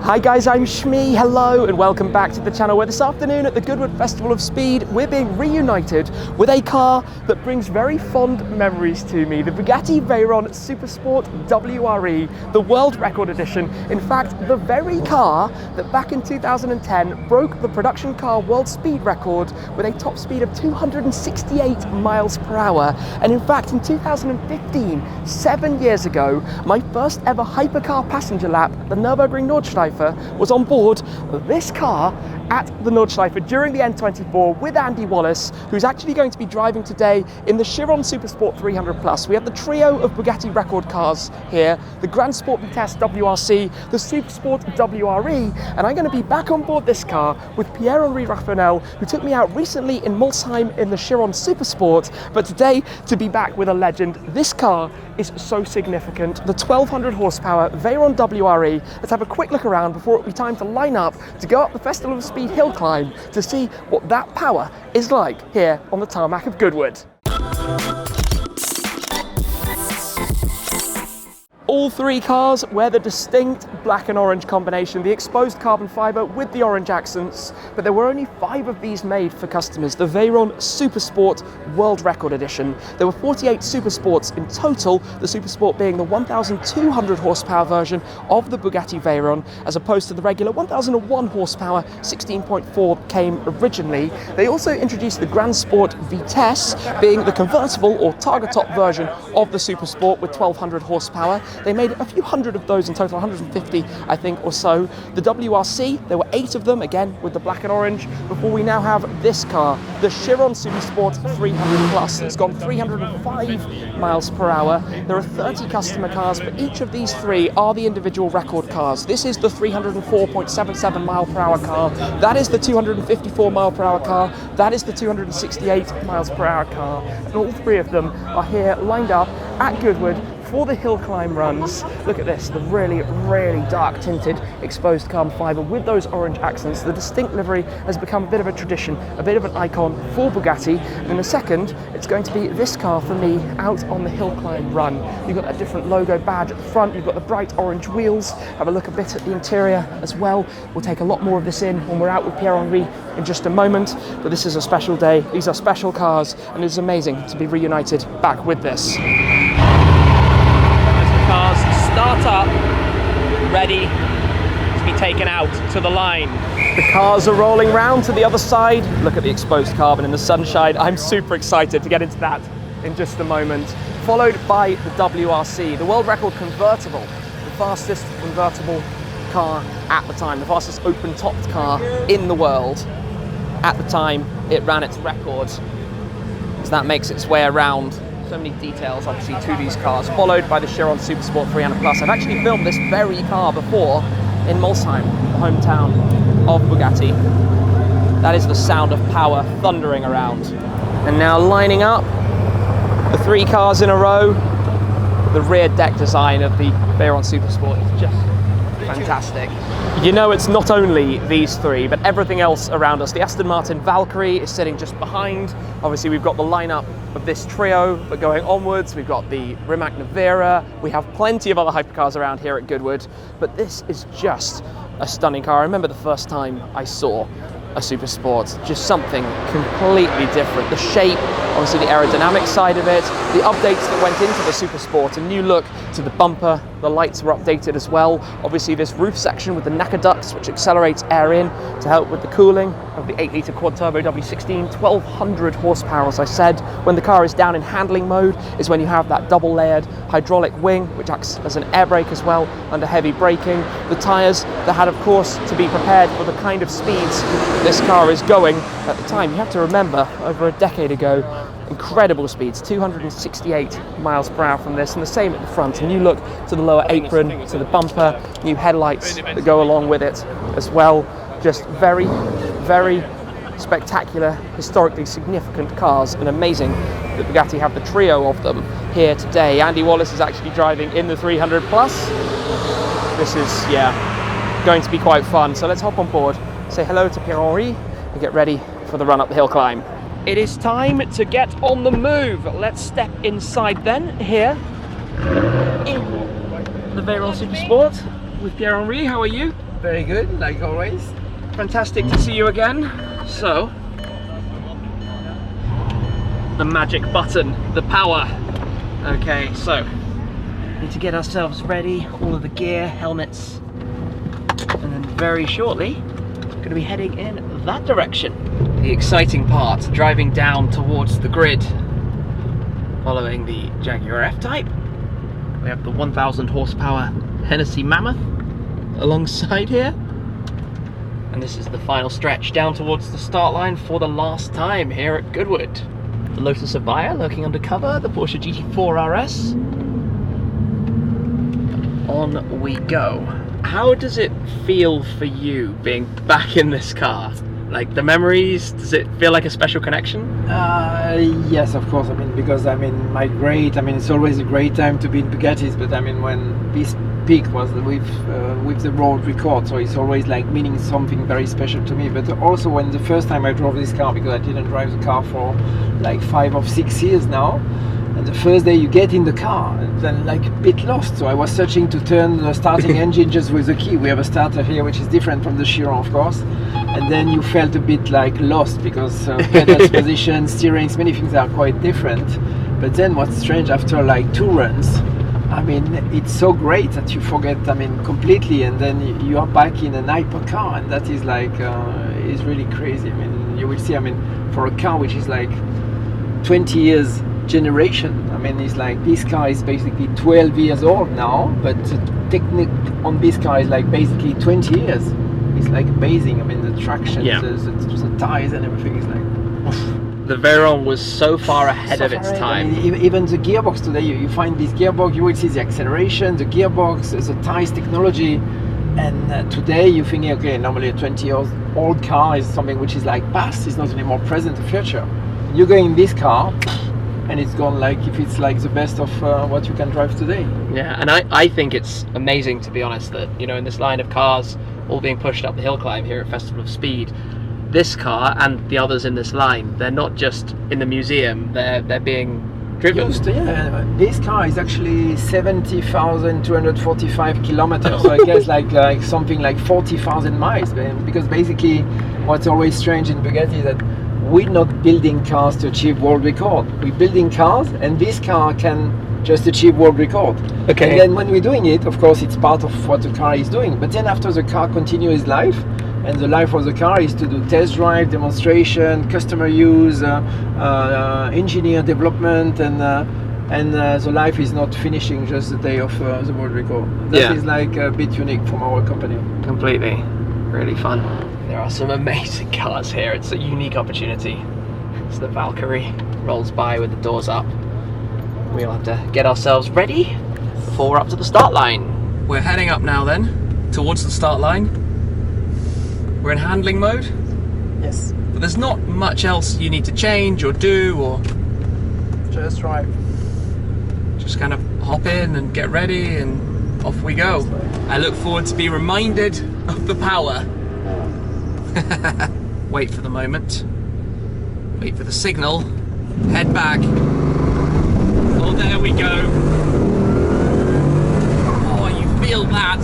Hi guys, I'm Shmee, hello and welcome back to the channel where this afternoon at the Goodwood Festival of Speed we're being reunited with a car that brings very fond memories to me, the Bugatti Veyron Super Sport WRE, the World Record Edition. In fact, the very car that back in 2010 broke the production car world speed record with a top speed of 268 miles per hour. And in fact, in 2015, 7 years ago, my first ever hypercar passenger lap, the Nurburgring Nordschleife, was on board this car at the Nordschleife during the N24 with Andy Wallace, who's actually going to be driving today in the Chiron Super Sport 300+. We have the trio of Bugatti record cars here, the Grand Sport Vitesse WRC, the Super Sport WRE, and I'm going to be back on board this car with Pierre-Henri Raphanel, who took me out recently in Molsheim in the Chiron Super Sport, but today to be back with a legend. This car is so significant, the 1200 horsepower Veyron WRE. Let's have a quick look around before it will be time to line up to go up the Festival of Speed Hillclimb to see what that power is like here on the tarmac of Goodwood. All three cars wear the distinct black and orange combination, the exposed carbon fibre with the orange accents, but there were only 5 of these made for customers, the Veyron Super Sport World Record Edition. There were 48 Super Sports in total, the Super Sport being the 1,200 horsepower version of the Bugatti Veyron, as opposed to the regular 1,001 horsepower 16.4 came originally. They also introduced the Grand Sport Vitesse, being the convertible or targa top version of the Super Sport with 1,200 horsepower. They made a few hundred of those in total, 150 I think or so. The WRC, there were 8 of them, again with the black and orange, before we now have this car, the Chiron Super Sport 300+. It's gone 305 miles per hour. There are 30 customer cars, but each of these 3 are the individual record cars. This is the 304.77 mile per hour car. That is the 254 mile per hour car. That is the 268 miles per hour car. And all 3 of them are here lined up at Goodwood for the hill climb runs. Look at this, the really, really dark tinted exposed carbon fibre with those orange accents. The distinct livery has become a bit of a tradition, a bit of an icon for Bugatti. And in a second, it's going to be this car for me out on the hill climb run. You've got that different logo badge at the front, you've got the bright orange wheels. Have a look a bit at the interior as well. We'll take a lot more of this in when we're out with Pierre-Henri in just a moment. But this is a special day, these are special cars, and it's amazing to be reunited back with this. Cars start up, ready to be taken out to the line. The cars are rolling round to the other side. Look at the exposed carbon in the sunshine. I'm super excited to get into that in just a moment. Followed by the WRC, the world record convertible, the fastest convertible car at the time, the fastest open-topped car in the world. At the time, it ran its record. So that makes its way around. So many details, obviously, to these cars, followed by the Chiron Super Sport 300+. I've actually filmed this very car before in Molsheim, the hometown of Bugatti. That is the sound of power thundering around. And now lining up, the 3 cars in a row. The rear deck design of the Veyron Super Sport is just fantastic. You know, it's not only these 3, but everything else around us. The Aston Martin Valkyrie is sitting just behind. Obviously, we've got the lineup of this trio, but going onwards, we've got the Rimac Nevera. We have plenty of other hypercars around here at Goodwood, but this is just a stunning car. I remember the first time I saw a Super Sport, just something completely different. The shape, obviously the aerodynamic side of it, the updates that went into the Super Sport, a new look to the bumper, the lights were updated as well. Obviously this roof section with the NACA ducts, which accelerates air in to help with the cooling of the 8-litre quad-turbo W16, 1200 horsepower, as I said. When the car is down in handling mode is when you have that double-layered hydraulic wing, which acts as an air brake as well under heavy braking. The tyres that had, of course, to be prepared for the kind of speeds this car is going at the time. You have to remember, over a decade ago, incredible speeds, 268 miles per hour from this, and the same at the front. A new look to the lower apron, to the bumper, new headlights that go along with it as well. Just very, very spectacular, historically significant cars, and amazing that Bugatti have the trio of them here today. Andy Wallace is actually driving in the 300+. This is, yeah, going to be quite fun. So let's hop on board, say hello to Pierre-Henri, and get ready for the run up the hill climb. It is time to get on the move. Let's step inside then, here in the Veyron Super Sport with Pierre-Henri. How are you? Very good, like always. Fantastic to see you again. So, the magic button, the power. Okay, so, need to get ourselves ready, all of the gear, helmets, and then very shortly, going to be heading in that direction. The exciting part, driving down towards the grid, following the Jaguar F-Type. We have the 1,000 horsepower Hennessy Mammoth alongside here. And this is the final stretch down towards the start line for the last time here at Goodwood. The Lotus Evija lurking undercover, the Porsche GT4 RS. On we go. How does it feel for you being back in this car? Like the memories, does it feel like a special connection? Yes, of course. I mean, because it's always a great time to be in Bugattis, but I mean, when this peak was with the road record, so it's always like meaning something very special to me. But also when the first time I drove this car, because I didn't drive the car for like 5 or 6 years now, and the first day you get in the car, and then like a bit lost. So I was searching to turn the starting engine just with the key. We have a starter here which is different from the Chiron, of course. And then you felt a bit like lost because pedals, position, steering, many things are quite different. But then what's strange, after like 2 runs, I mean, it's so great that you forget, I mean, completely, and then you are back in an hypercar, and that is like, is really crazy. I mean, you will see, I mean, for a car which is like 20 years generation, I mean, it's like, this car is basically 12 years old now, but the technique on this car is like basically 20 years. It's like amazing. I mean, the traction, the tires and everything is like... The Veyron was so far ahead of its time. I mean, even the gearbox today, you find this gearbox, you will see the acceleration, the gearbox, the tires technology, and today you're thinking, okay, normally a 20-year-old car is something which is like past, it's not anymore present or future. You go in this car, and it's gone like, if it's like the best of what you can drive today. Yeah, and I think it's amazing, to be honest, that, you know, in this line of cars all being pushed up the hill climb here at Festival of Speed, this car and the others in this line, they're not just in the museum, they're being driven. Yeah, this car is actually 70,245 kilometers, so I guess like something like 40,000 miles, because basically what's always strange in Bugatti is that we're not building cars to achieve world record. We're building cars, and this car can just achieve world record. Okay. And then when we're doing it, of course, it's part of what the car is doing. But then after the car continues its life, and the life of the car is to do test drive, demonstration, customer use, engineer development, and the life is not finishing just the day of the world record. That is like a bit unique from our company. Completely. Really fun. There are some amazing cars here. It's a unique opportunity. It's the Valkyrie rolls by with the doors up. We'll have to get ourselves ready before we're up to the start line. We're heading up now then, towards the start line. We're in handling mode. Yes. But there's not much else you need to change or do, or... Just drive. Just kind of hop in and get ready and off we go. I look forward to be reminded of the power. Wait for the moment. Wait for the signal. Head back. Oh, there we go. Oh, you feel that.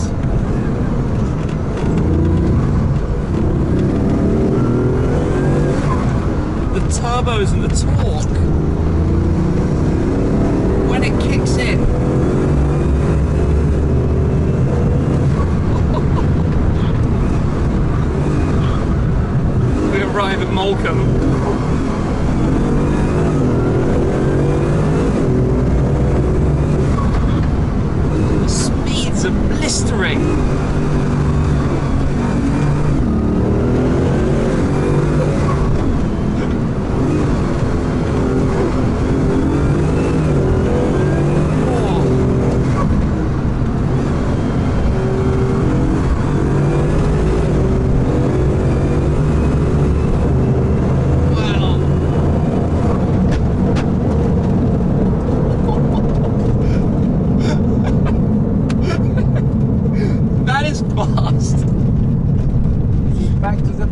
The turbos and the torque. When it kicks in. We arrive at Moulcombe. Are blistering.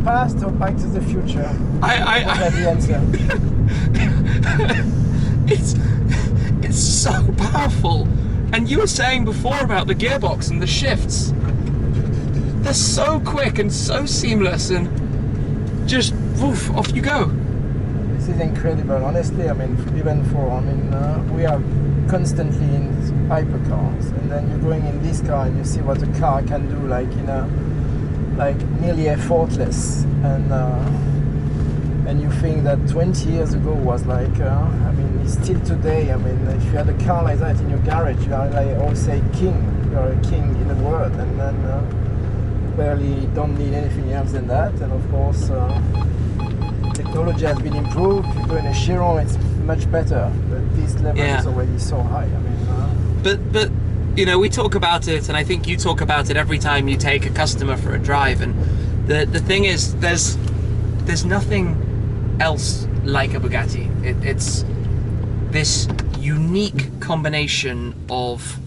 Past or back to the future? That's the answer. It's so powerful. And you were saying before about the gearbox and the shifts. they're so quick and so seamless, and just woof, off you go. This is incredible, honestly. I mean, even for, I mean, we are constantly in hypercars, and then you're going in this car and you see what a car can do, like in a, like nearly effortless, and you think that 20 years ago was like, I mean, still today. I mean, if you had a car like that in your garage, you are, like I always say, king. You are a king in the world, and then barely don't need anything else than that. And of course, technology has been improved. If you go in a Chiron, it's much better, but this level is already so high. I mean, but you know, we talk about it, and I think you talk about it every time you take a customer for a drive. And the thing is, there's nothing else like a Bugatti. It's this unique combination of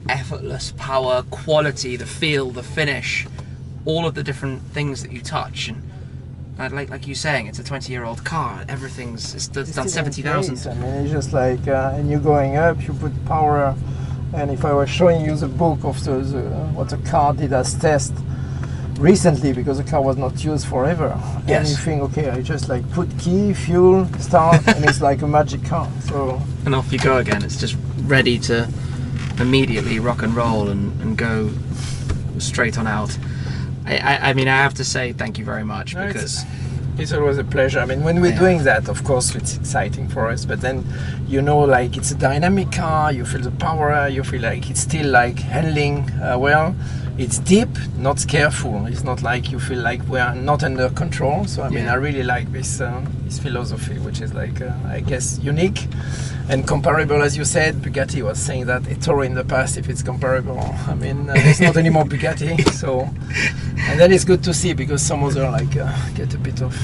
effortless power, quality, the feel, the finish, all of the different things that you touch. And like you saying, it's a 20-year-old car. It's done 70,000. I mean, it's just like, and you're going up, you put power. And if I was showing you the book of what the car did as test recently, because the car was not used forever, and you think, okay, I just like put key, fuel, start, and it's like a magic car. So and off you go again. It's just ready to immediately rock and roll and go straight on out. I mean, I have to say thank you very much, because it's always a pleasure. I mean, when we're doing that, of course, it's exciting for us, but then, you know, like it's a dynamic car, you feel the power, you feel like it's still like handling well. It's deep, not careful. It's not like you feel like we are not under control. So I mean, I really like this philosophy, which is like, I guess, unique and comparable. As you said, Bugatti was saying that Ettore in the past, if it's comparable. I mean, there's not anymore Bugatti. So, and that is good to see, because some other like get a bit of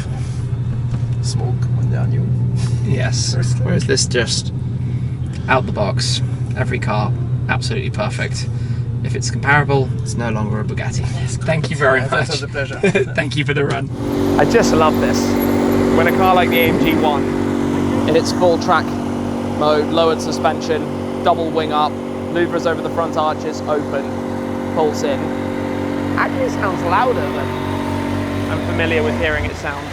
smoke when they are new. Yes. Whereas this just out the box, every car absolutely perfect. If it's comparable, it's no longer a Bugatti. Thank you very much. It was a pleasure. Thank you for the run. I just love this. When a car like the AMG 1, in its full track mode, lowered suspension, double wing up, louvers over the front arches, open, pulls in, actually sounds louder than I'm familiar with hearing it sound.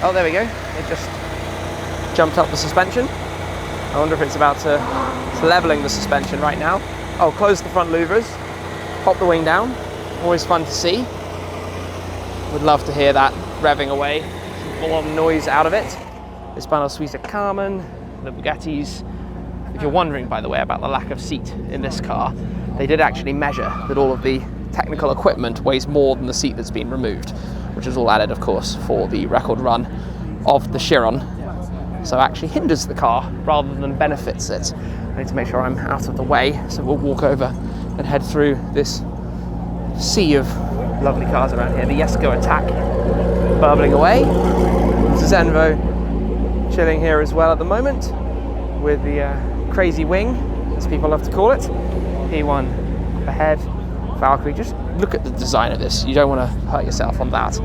Oh, there we go. It just jumped up the suspension. I wonder if it's about to, it's leveling the suspension right now. Oh, close the front louvers, pop the wing down. Always fun to see. Would love to hear that revving away. A lot of noise out of it. Hispano Suiza Carmen, the Bugattis. If you're wondering, by the way, about the lack of seat in this car, they did actually measure that all of the technical equipment weighs more than the seat that's been removed, which is all added, of course, for the record run of the Chiron. So it actually hinders the car rather than benefits it. I need to make sure I'm out of the way, so we'll walk over and head through this sea of lovely cars around here. The Jesko Attack burbling away. Zenvo chilling here as well at the moment with the crazy wing, as people love to call it. P1 ahead, Valkyrie. Just look at the design of this. You don't want to hurt yourself on that.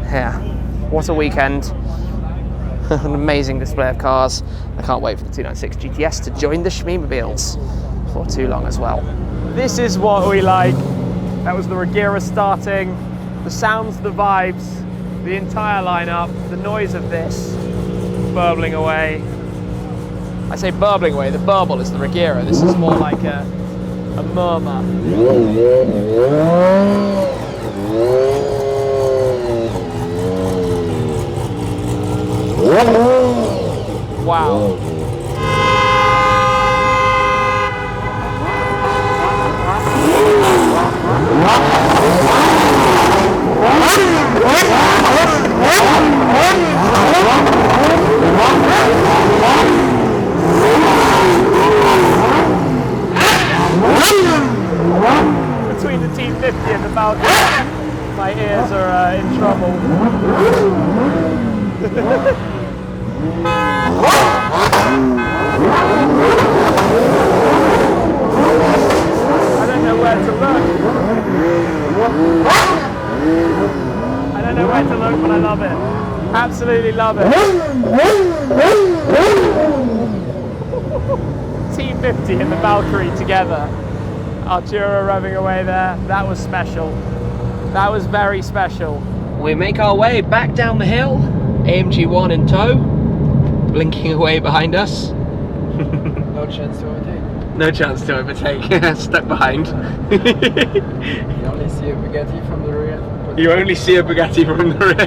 Yeah, what a weekend. An amazing display of cars. I can't wait for the 296 GTS to join the Schmeemobiles for too long as well. This is what we like. That was the Regira starting, the sounds, the vibes, the entire lineup, the noise of this burbling away. I say burbling away, the burble is the Regira. This is more like a murmur. Wow. Between the T50 and the Falcon, my ears are in trouble. I don't know where to look. I don't know where to look, but I love it. Absolutely love it. T50 and the Valkyrie together. Arturo revving away there. That was special. That was very special. We make our way back down the hill. AMG 1 in tow, blinking away behind us. No chance to overtake. No chance to overtake. Stuck behind. You only see a Bugatti from the rear. You only see a Bugatti from the rear.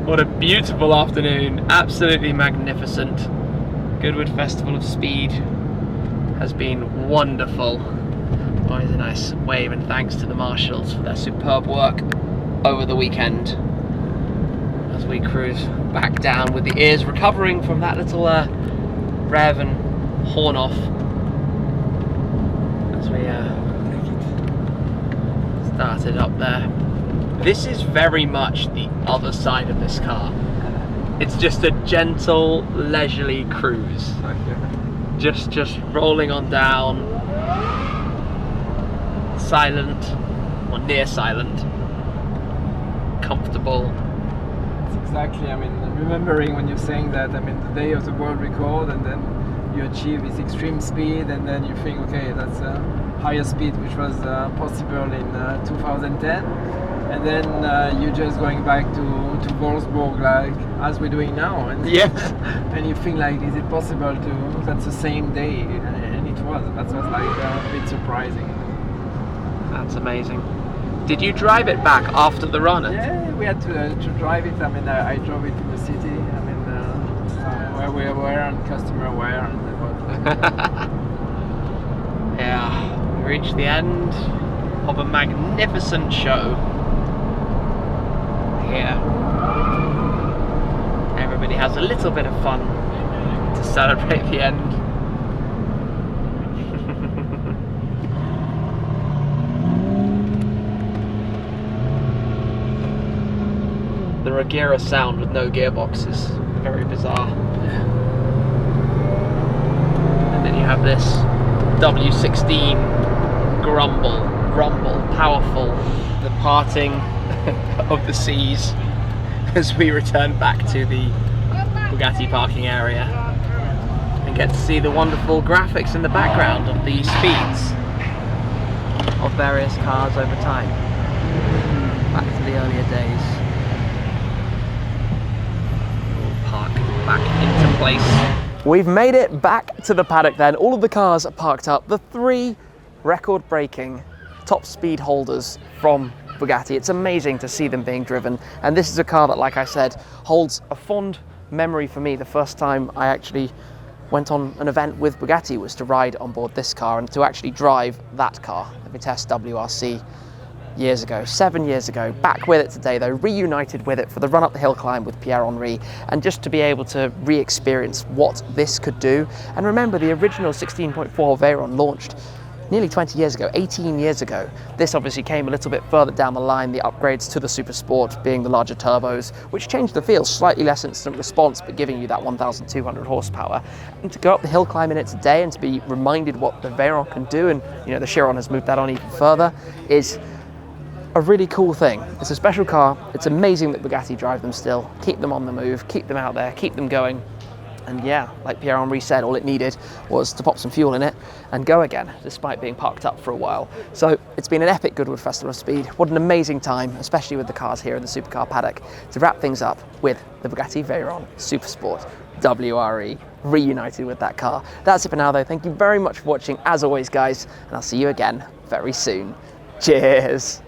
What a beautiful afternoon. Absolutely magnificent. Goodwood Festival of Speed has been wonderful. Always a nice wave, and thanks to the marshals for their superb work over the weekend as we cruise back down with the ears recovering from that little rev and horn off as we started up there. This is very much the other side of this car. It's just a gentle, leisurely cruise. Just rolling on down, silent, or near silent, comfortable. Exactly, I mean, remembering when you're saying that, I mean, the day of the world record, and then you achieve this extreme speed, and then you think, okay, that's a higher speed, which was possible in 2010, and then you're just going back to Wolfsburg, like, as we're doing now, and yeah, and you think, like, is it possible to, that's the same day, and it was, that was like a bit surprising. That's amazing. Did you drive it back after the run? Yeah, we had to drive it. I mean, I drove it to the city. I mean, where we were and customer were, and yeah, we reached the end of a magnificent show here. Everybody has a little bit of fun to celebrate the end. The Regera sound with no gearboxes, very bizarre. And then you have this W16 rumble, powerful, the parting of the seas as we return back to the Bugatti parking area and get to see the wonderful graphics in the background of the speeds of various cars over time. Back to the earlier days. Back into place. We've made it back to the paddock then. All of the cars are parked up. The 3 record-breaking top speed holders from Bugatti. It's amazing to see them being driven. And this is a car that, like I said, holds a fond memory for me. The first time I actually went on an event with Bugatti was to ride on board this car and to actually drive that car, the Vitesse WRC. Years ago, 7 years ago, back with it today though, reunited with it for the run up the hill climb with Pierre-Henri, and just to be able to re-experience what this could do. And remember, the original 16.4 Veyron launched nearly 20 years ago, 18 years ago. This obviously came a little bit further down the line, the upgrades to the Super Sport being the larger turbos, which changed the feel, slightly less instant response, but giving you that 1,200 horsepower. And to go up the hill climb in it today and to be reminded what the Veyron can do, and you know, the Chiron has moved that on even further, is a really cool thing. It's a special car. It's amazing that Bugatti drive them still, keep them on the move, keep them out there, keep them going. And yeah, like Pierre-Henri said, all it needed was to pop some fuel in it and go again, despite being parked up for a while. So it's been an epic Goodwood Festival of Speed. What an amazing time, especially with the cars here in the Supercar paddock, to wrap things up with the Bugatti Veyron Super Sport WRE, reunited with that car. That's it for now though. Thank you very much for watching, as always guys, and I'll see you again very soon. Cheers.